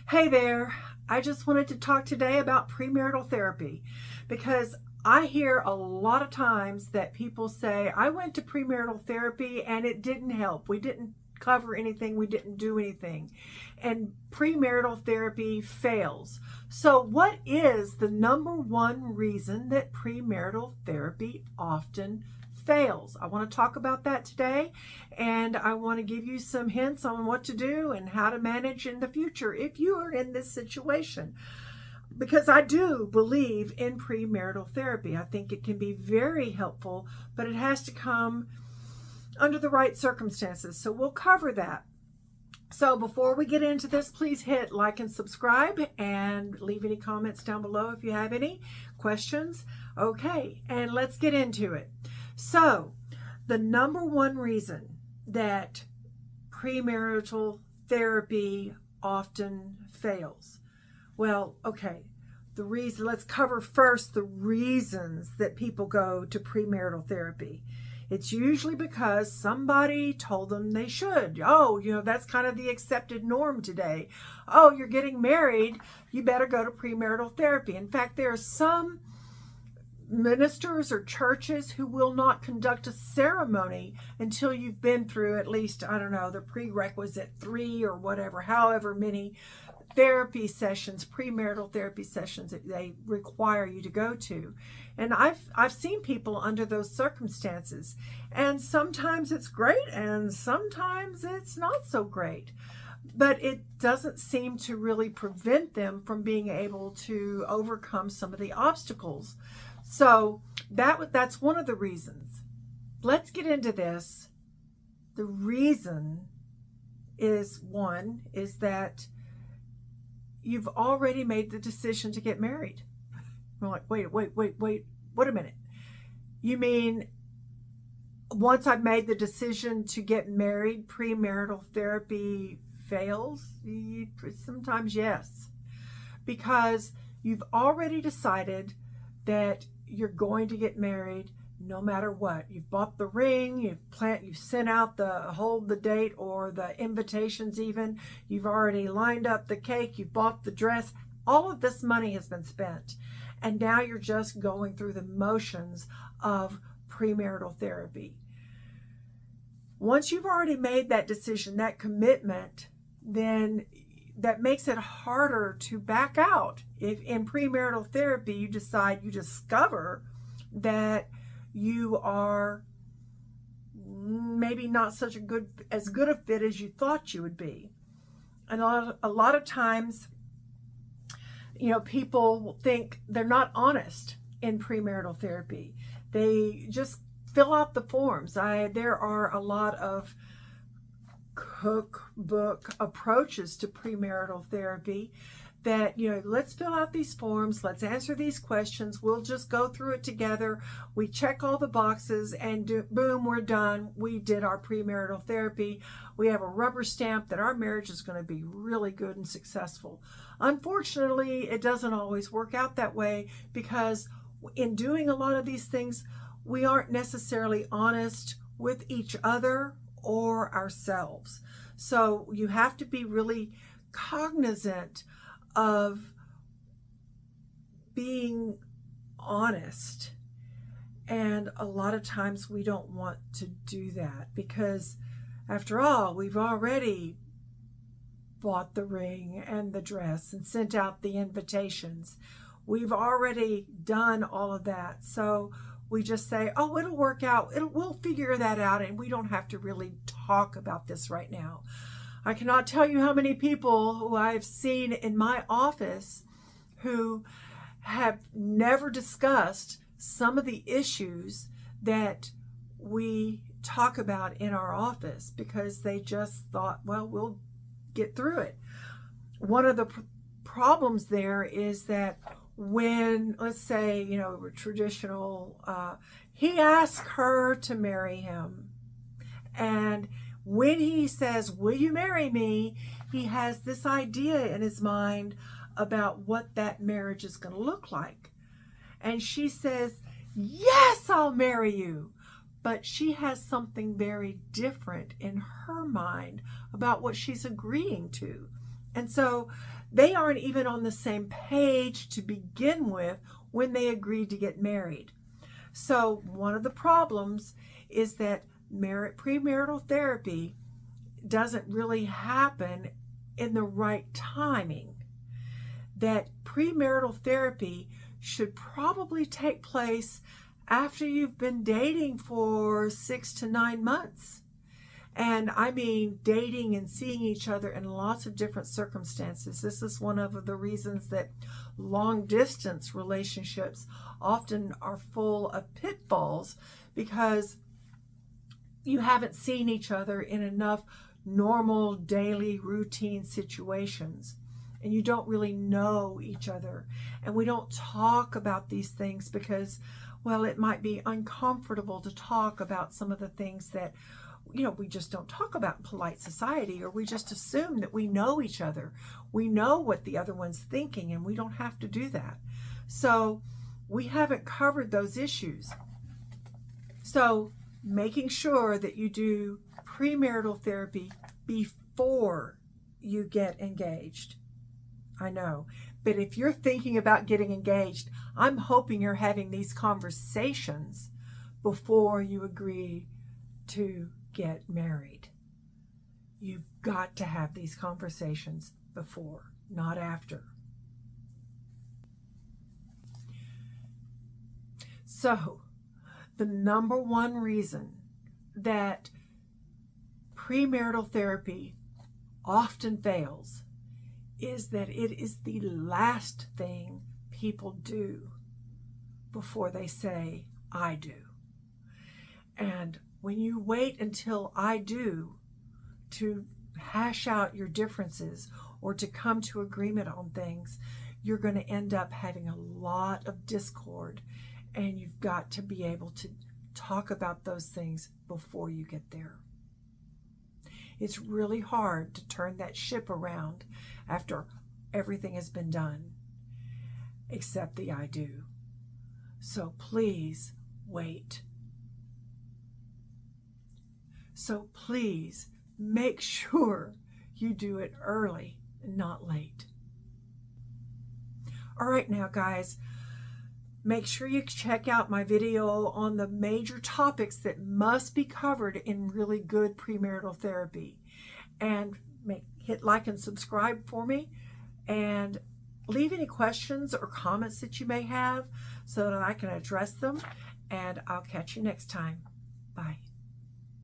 Hey there, I just wanted to talk today about premarital therapy because I hear a lot of times that people say, I went to premarital therapy and it didn't help. We didn't cover anything, we didn't do anything. And premarital therapy fails. So, what is the number one reason that premarital therapy often fails? I want to talk about that today, and I want to give you some hints on what to do and how to manage in the future if you are in this situation. Because I do believe in premarital therapy. I think it can be very helpful, but it has to come under the right circumstances. So we'll cover that. So before we get into this, please hit like and subscribe and leave any comments down below if you have any questions. Okay, and let's get into it. So the number one reason that premarital therapy often fails. Well, okay, let's cover first the reasons that people go to premarital therapy. It's usually because somebody told them they should. Oh, that's kind of the accepted norm today. Oh, you're getting married, you better go to premarital therapy. In fact, there are some ministers or churches who will not conduct a ceremony until you've been through at least, I don't know, the prerequisite 3 or whatever, however many therapy sessions, premarital therapy sessions that they require you to go to. And I've seen people under those circumstances, and sometimes it's great and sometimes it's not so great. But it doesn't seem to really prevent them from being able to overcome some of the obstacles. So that's one of the reasons. Let's get into this. The reason is that you've already made the decision to get married. We're like, wait a minute. You mean once I've made the decision to get married, premarital therapy fails? Sometimes yes. Because you've already decided that you're going to get married no matter what. You've bought the ring, you've sent out the date or the invitations even. You've already lined up the cake, you've bought the dress. All of this money has been spent. And now you're just going through the motions of premarital therapy. Once you've already made that decision, that commitment, then that makes it harder to back out. If in premarital therapy you discover that you are maybe not as good a fit as you thought you would be. And a lot of times, people think they're not honest in premarital therapy. They just fill out the forms. There are a lot of cookbook approaches to premarital therapy that, let's fill out these forms, let's answer these questions, we'll just go through it together, we check all the boxes, and boom, we're done. We did our premarital therapy. We have a rubber stamp that our marriage is going to be really good and successful. Unfortunately, it doesn't always work out that way, because in doing a lot of these things, we aren't necessarily honest with each other or ourselves. So you have to be really cognizant of being honest. And a lot of times we don't want to do that, because after all, we've already bought the ring and the dress and sent out the invitations. We've already done all of that. So we just say, oh, it'll work out. We'll figure that out, and we don't have to really talk about this right now. I cannot tell you how many people who I've seen in my office who have never discussed some of the issues that we talk about in our office, because they just thought, well, we'll get through it. One of the problems there is that when, let's say, traditional, he asked her to marry him, and when he says, will you marry me, he has this idea in his mind about what that marriage is going to look like. And she says, yes, I'll marry you. But she has something very different in her mind about what she's agreeing to. And so they aren't even on the same page to begin with when they agreed to get married. So one of the problems is that premarital therapy doesn't really happen in the right timing. That premarital therapy should probably take place after you've been dating for 6 to 9 months. And I mean dating and seeing each other in lots of different circumstances. This is one of the reasons that long distance relationships often are full of pitfalls, because you haven't seen each other in enough normal daily routine situations, and you don't really know each other. And we don't talk about these things because, well, it might be uncomfortable to talk about some of the things that we just don't talk about in polite society, or we just assume that we know each other. We know what the other one's thinking, and we don't have to do that. So we haven't covered those issues. So making sure that you do premarital therapy before you get engaged. I know, but if you're thinking about getting engaged, I'm hoping you're having these conversations before you agree to get married. You've got to have these conversations before, not after. So, the number one reason that premarital therapy often fails is that it is the last thing people do before they say, I do. And when you wait until I do to hash out your differences or to come to agreement on things, you're going to end up having a lot of discord. And you've got to be able to talk about those things before you get there. It's really hard to turn that ship around after everything has been done, except the I do. So please wait. So please make sure you do it early and not late. All right, now guys, make sure you check out my video on the major topics that must be covered in really good premarital therapy. And hit like and subscribe for me, and leave any questions or comments that you may have so that I can address them. And I'll catch you next time. Bye.